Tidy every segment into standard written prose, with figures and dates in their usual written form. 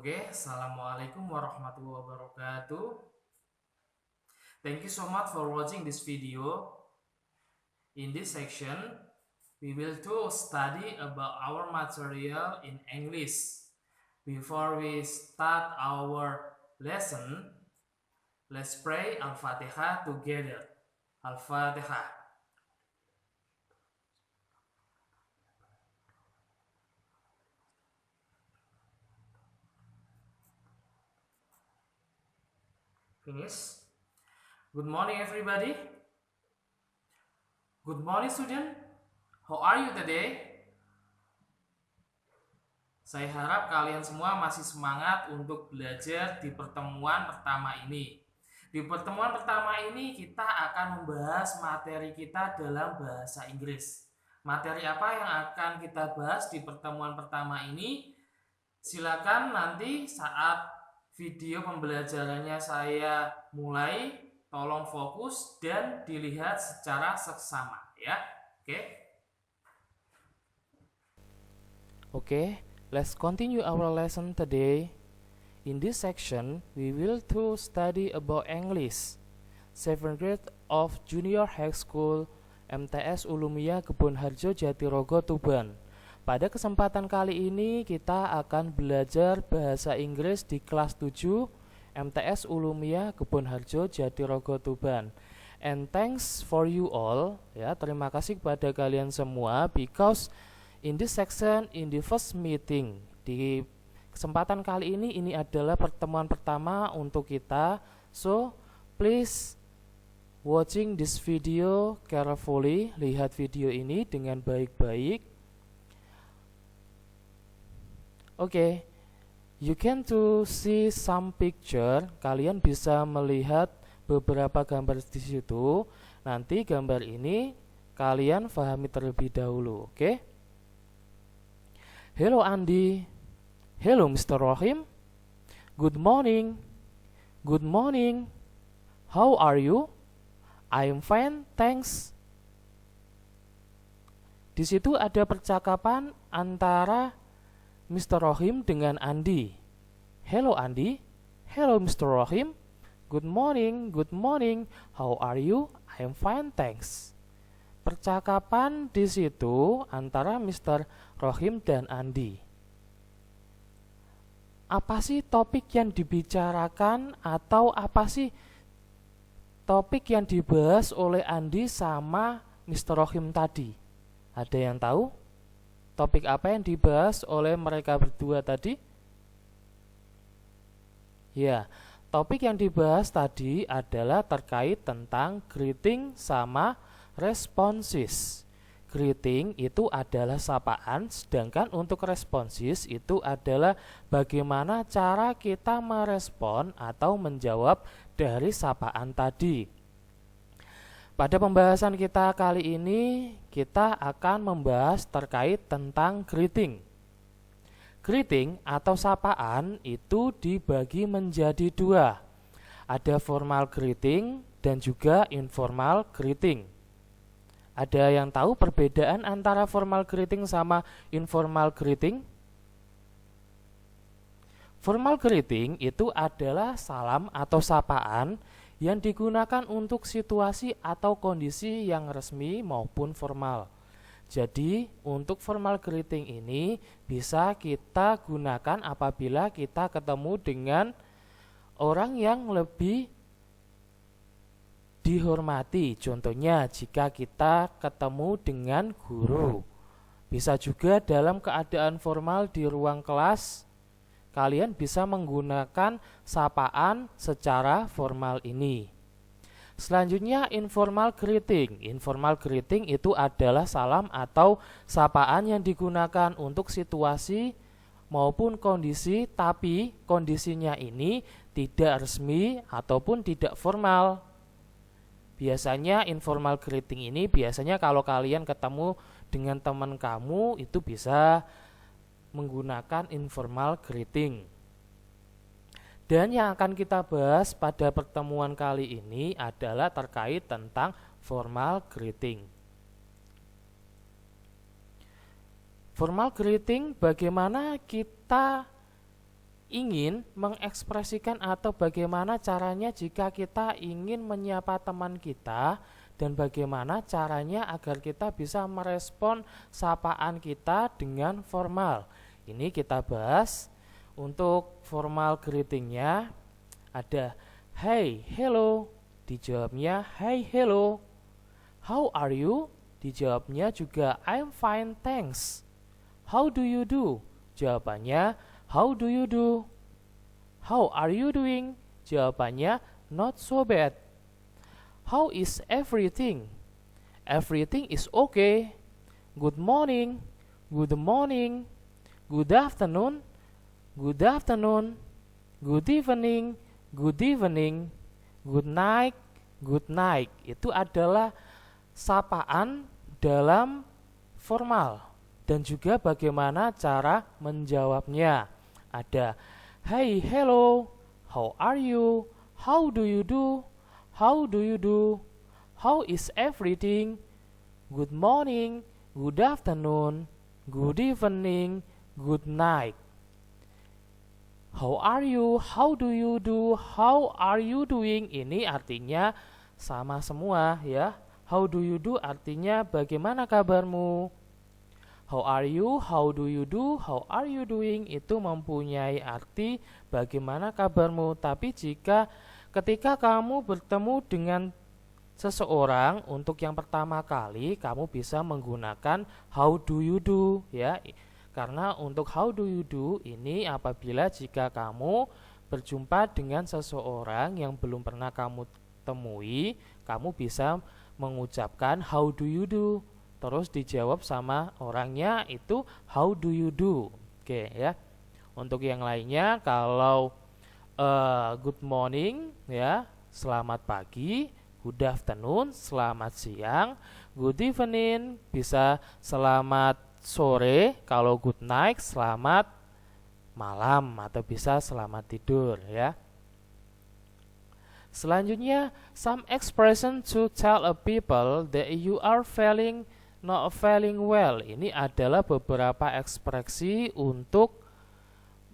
Oke, Assalamualaikum warahmatullahi wabarakatuh. Thank you so much for watching this video. In this section, we will study about our material in English. Before we start our lesson, let's pray Al-Fatihah together. Al-Fatihah. Finish. Good morning, everybody. Good morning, student. How are you today? Saya harap kalian semua masih semangat untuk belajar di pertemuan pertama ini. Di pertemuan pertama ini kita akan membahas materi kita dalam bahasa Inggris. Materi apa yang akan kita bahas di pertemuan pertama ini? Silakan nanti saat video pembelajarannya saya mulai, tolong fokus dan dilihat secara seksama ya. Okay, let's continue our lesson today. In this section, we will study about English, 7th grade of Junior High School, MTS Ulumiyah Kebonharjo Jatirogo Tuban. Pada kesempatan kali ini kita akan belajar bahasa Inggris di kelas 7 MTS Ulumiyah Kebonharjo Jatirogo Tuban. And thanks for you all, ya, terima kasih kepada kalian semua because in this section, in the first meeting, di kesempatan kali ini adalah pertemuan pertama untuk kita. So, please watching this video carefully, lihat video ini dengan baik-baik. Okay, you can see some picture. Kalian bisa melihat beberapa gambar di situ. Nanti gambar ini kalian pahami terlebih dahulu, oke? Hello Andy. Hello Mr. Rohim. Good morning. Good morning. How are you? I'm fine, thanks. Di situ ada percakapan antara Mr. Rohim dengan Andy. Hello Andy. Hello Mr. Rohim. Good morning. Good morning. How are you? I'm fine, thanks. Percakapan di situ antara Mr. Rohim dan Andy. Apa sih topik yang dibicarakan atau apa sih topik yang dibahas oleh Andy sama Mr. Rohim tadi? Ada yang tahu? Topik apa yang dibahas oleh mereka berdua tadi? Ya, topik yang dibahas tadi adalah terkait tentang greeting sama responses. Greeting itu adalah sapaan, sedangkan untuk responses itu adalah bagaimana cara kita merespon atau menjawab dari sapaan tadi. Pada pembahasan kita kali ini, kita akan membahas terkait tentang greeting. Greeting atau sapaan itu dibagi menjadi dua. Ada formal greeting dan juga informal greeting. Ada yang tahu perbedaan antara formal greeting sama informal greeting? Formal greeting itu adalah salam atau sapaan yang digunakan untuk situasi atau kondisi yang resmi maupun formal. Jadi, untuk formal greeting ini bisa kita gunakan apabila kita ketemu dengan orang yang lebih dihormati. Contohnya, jika kita ketemu dengan guru. Bisa juga dalam keadaan formal di ruang kelas, kalian bisa menggunakan sapaan secara formal ini. Selanjutnya informal greeting. Informal greeting itu adalah salam atau sapaan yang digunakan untuk situasi maupun kondisi, tapi kondisinya ini tidak resmi ataupun tidak formal. Biasanya informal greeting ini biasanya kalau kalian ketemu dengan teman kamu itu bisa menggunakan informal greeting. Dan yang akan kita bahas pada pertemuan kali ini adalah terkait tentang formal greeting. Formal greeting, bagaimana kita ingin mengekspresikan atau bagaimana caranya jika kita ingin menyapa teman kita dan bagaimana caranya agar kita bisa merespon sapaan kita dengan formal. Ini kita bahas. Untuk formal greetingnya ada hey, hello, dijawabnya hey, hello. How are you? Dijawabnya juga I'm fine, thanks. How do you do? Jawabannya how do you do? How are you doing? Jawabannya not so bad. How is everything? Everything is okay. Good morning. Good morning. Good afternoon. Good afternoon. Good evening. Good evening. Good night. Good night. Itu adalah sapaan dalam formal dan juga bagaimana cara menjawabnya. Ada hey, hello, how are you, how do you do, how do you do, how is everything, good morning, good afternoon, good evening, good night. How are you, how do you do, how are you doing, ini artinya sama semua ya. How do you do artinya bagaimana kabarmu. How are you, how do you do, how are you doing itu mempunyai arti bagaimana kabarmu. Tapi ketika kamu bertemu dengan seseorang untuk yang pertama kali, kamu bisa menggunakan how do you do ya. Karena untuk how do you do ini apabila jika kamu berjumpa dengan seseorang yang belum pernah kamu temui, kamu bisa mengucapkan how do you do, terus dijawab sama orangnya itu how do you do. Oke ya. Untuk yang lainnya kalau good morning ya, selamat pagi, good afternoon, selamat siang, good evening bisa selamat sore, kalau good night selamat malam atau bisa selamat tidur ya. Selanjutnya, some expression to tell a people that you are not feeling well. Ini adalah beberapa ekspresi untuk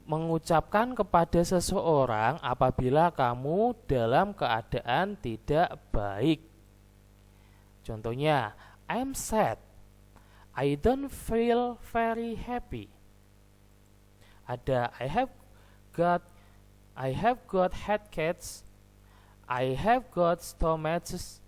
mengucapkan kepada seseorang apabila kamu dalam keadaan tidak baik. Contohnya, I'm sad. I don't feel very happy. Ada I have got headaches. I have got stomaches.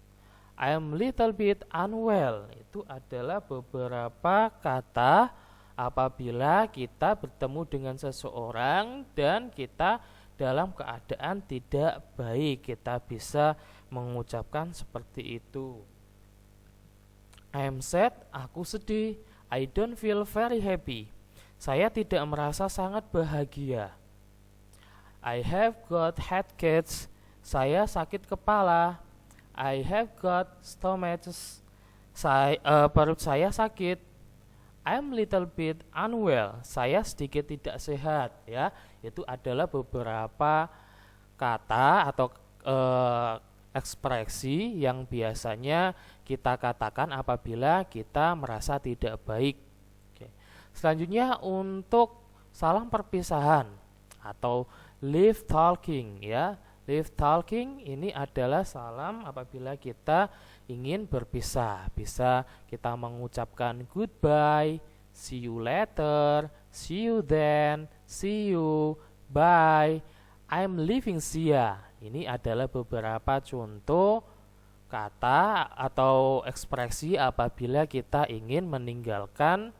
I am little bit unwell. Itu adalah beberapa kata apabila kita bertemu dengan seseorang dan kita dalam keadaan tidak baik. Kita bisa mengucapkan seperti itu. I am sad, aku sedih. I don't feel very happy. Saya tidak merasa sangat bahagia. I have got headaches. Saya sakit kepala. I have got stomaches. Perut saya sakit. I'm little bit unwell. Saya sedikit tidak sehat ya. Itu adalah beberapa kata atau ekspresi yang biasanya kita katakan apabila kita merasa tidak baik. Oke. Selanjutnya untuk salam perpisahan atau leave talking ya. Leave talking ini adalah salam apabila kita ingin berpisah. Bisa kita mengucapkan goodbye, see you later, see you then, see you, bye, I'm leaving Sia. Ini adalah beberapa contoh kata atau ekspresi apabila kita ingin meninggalkan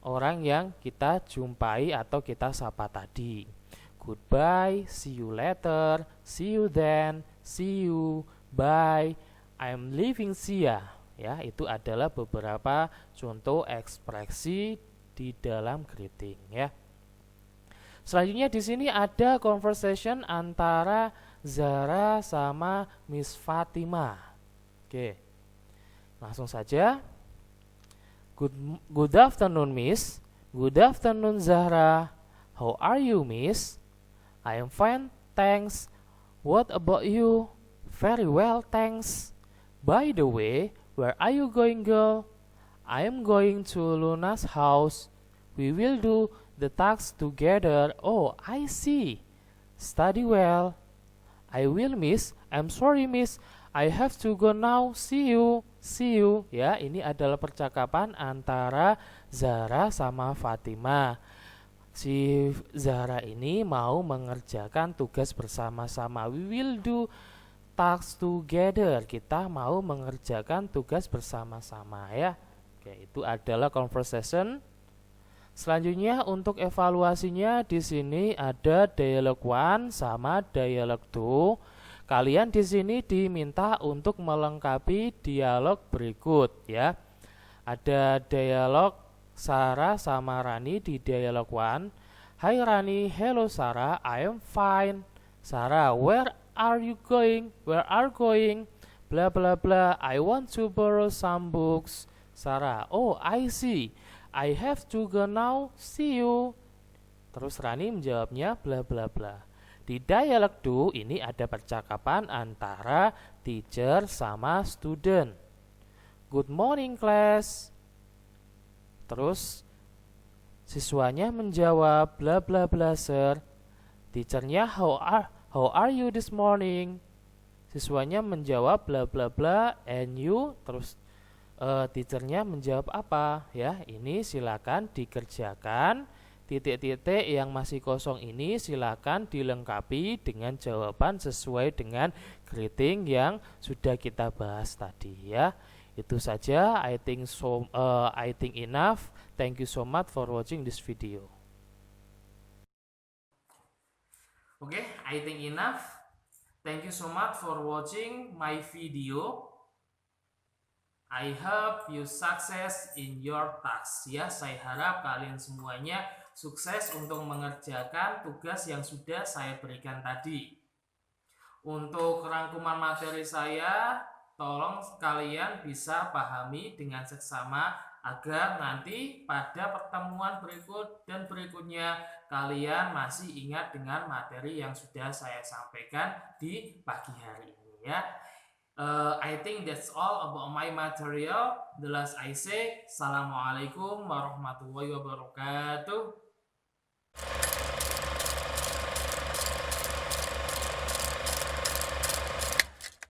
orang yang kita jumpai atau kita sapa tadi. Goodbye, see you later, see you then, see you, bye, I'm leaving Sia. Ya, itu adalah beberapa contoh ekspresi di dalam greeting ya. Selanjutnya di sini ada conversation antara Zahra sama Miss Fatima. Oke. Langsung saja. Good afternoon, Miss. Good afternoon, Zahra. How are you, Miss? I am fine, thanks. What about you? Very well, thanks. By the way, where are you going, girl? I am going to Luna's house. We will do the tasks together. Oh, I see. Study well. I will, miss. I'm sorry, miss. I have to go now. See you. See you. Ya, ini adalah percakapan antara Zahra sama Fatimah. Si Zahra ini mau mengerjakan tugas bersama-sama. We will do tasks together. Kita mau mengerjakan tugas bersama-sama ya. Oke, itu adalah conversation. Selanjutnya untuk evaluasinya di sini ada dialog 1 sama dialog 2. Kalian di sini diminta untuk melengkapi dialog berikut ya. Ada dialog Sarah sama Rani di dialog 1. Hi Rani, hello Sarah, I am fine. Sarah, where are you going? Where are going? Blah blah blah. I want to borrow some books. Sarah, oh I see. I have to go now. See you. Terus Rani menjawabnya bla bla bla. Di dialog 2 ini ada percakapan antara teacher sama student. Good morning class. Terus siswanya menjawab bla bla bla sir. Teachernya how are you this morning? Siswanya menjawab bla bla bla and you. Terus teachernya menjawab apa ya? Ini silakan dikerjakan. Titik-titik yang masih kosong ini silakan dilengkapi dengan jawaban sesuai dengan greeting yang sudah kita bahas tadi ya. Itu saja. I think enough. Thank you so much for watching this video. Okay, I think enough. Thank you so much for watching my video. I hope you success in your task. Ya, saya harap kalian semuanya sukses untuk mengerjakan tugas yang sudah saya berikan tadi. Untuk rangkuman materi saya, tolong kalian bisa pahami dengan seksama agar nanti pada pertemuan berikut dan berikutnya kalian masih ingat dengan materi yang sudah saya sampaikan di pagi hari ini ya. I think that's all about my material. The last I say, Assalamualaikum warahmatullahi wabarakatuh.